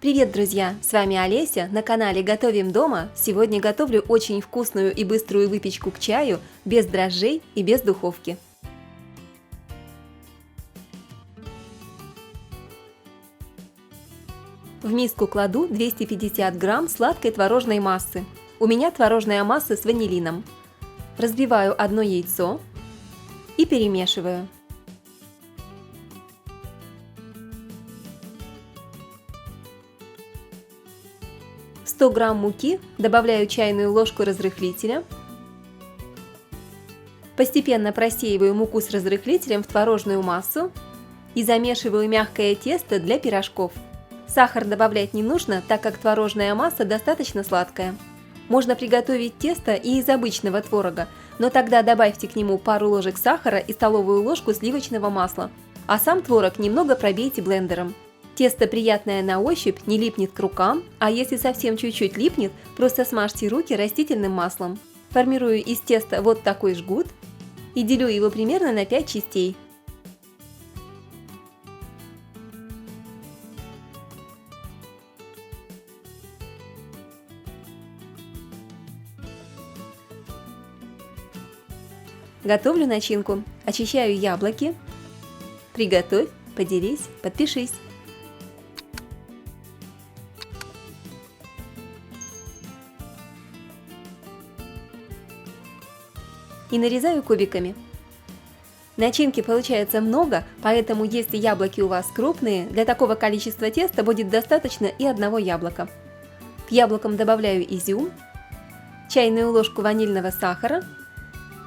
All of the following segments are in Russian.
Привет, друзья! С вами Олеся на канале Готовим дома. Сегодня готовлю очень вкусную и быструю выпечку к чаю, без дрожжей и без духовки. В миску кладу 250 грамм сладкой творожной массы. У меня творожная масса с ванилином. Разбиваю одно яйцо и перемешиваю. В 100 грамм муки добавляю чайную ложку разрыхлителя. Постепенно просеиваю муку с разрыхлителем в творожную массу и замешиваю мягкое тесто для пирожков. Сахар добавлять не нужно, так как творожная масса достаточно сладкая. Можно приготовить тесто и из обычного творога, но тогда добавьте к нему пару ложек сахара и столовую ложку сливочного масла, а сам творог немного пробейте блендером. Тесто приятное на ощупь, не липнет к рукам, а если совсем чуть-чуть липнет, просто смажьте руки растительным маслом. Формирую из теста вот такой жгут и делю его примерно на 5 частей. Готовлю начинку. Очищаю яблоки. Приготовь, поделись, подпишись. И нарезаю кубиками. Начинки получается много, поэтому если яблоки у вас крупные, для такого количества теста будет достаточно и одного яблока. К яблокам добавляю изюм, чайную ложку ванильного сахара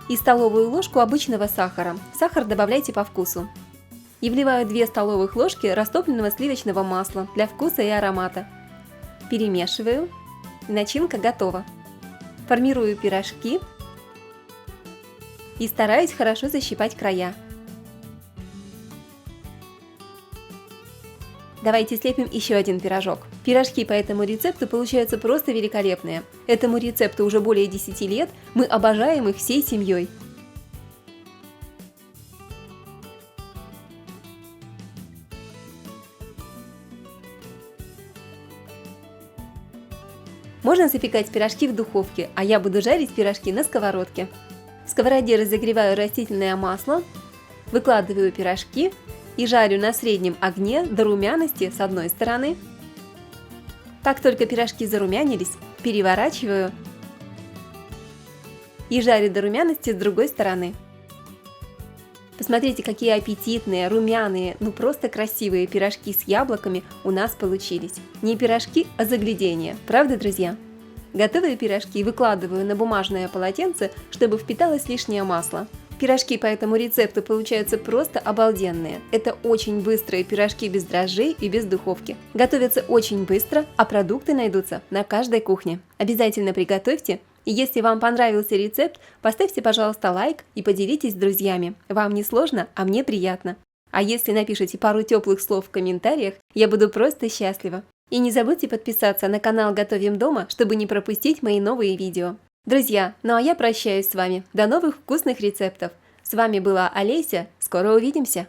и столовую ложку обычного сахара. Сахар добавляйте по вкусу. И вливаю 2 столовых ложки растопленного сливочного масла для вкуса и аромата. Перемешиваю. Начинка готова. Формирую пирожки и стараюсь хорошо защипать края. Давайте слепим еще один пирожок. Пирожки по этому рецепту получаются просто великолепные. Этому рецепту уже более 10 лет, мы обожаем их всей семьей. Можно запекать пирожки в духовке, а я буду жарить пирожки на сковородке. В сковороде разогреваю растительное масло, выкладываю пирожки и жарю на среднем огне до румяности с одной стороны. Как только пирожки зарумянились, переворачиваю и жарю до румяности с другой стороны. Посмотрите, какие аппетитные, румяные, ну просто красивые пирожки с яблоками у нас получились. Не пирожки, а загляденье, правда, друзья? Готовые пирожки выкладываю на бумажное полотенце, чтобы впиталось лишнее масло. Пирожки по этому рецепту получаются просто обалденные. Это очень быстрые пирожки без дрожжей и без духовки. Готовятся очень быстро, а продукты найдутся на каждой кухне. Обязательно приготовьте. И если вам понравился рецепт, поставьте, пожалуйста, лайк и поделитесь с друзьями. Вам не сложно, а мне приятно. А если напишите пару теплых слов в комментариях, я буду просто счастлива. И не забудьте подписаться на канал Готовим дома, чтобы не пропустить мои новые видео. Друзья, ну а я прощаюсь с вами. До новых вкусных рецептов. С вами была Олеся. Скоро увидимся!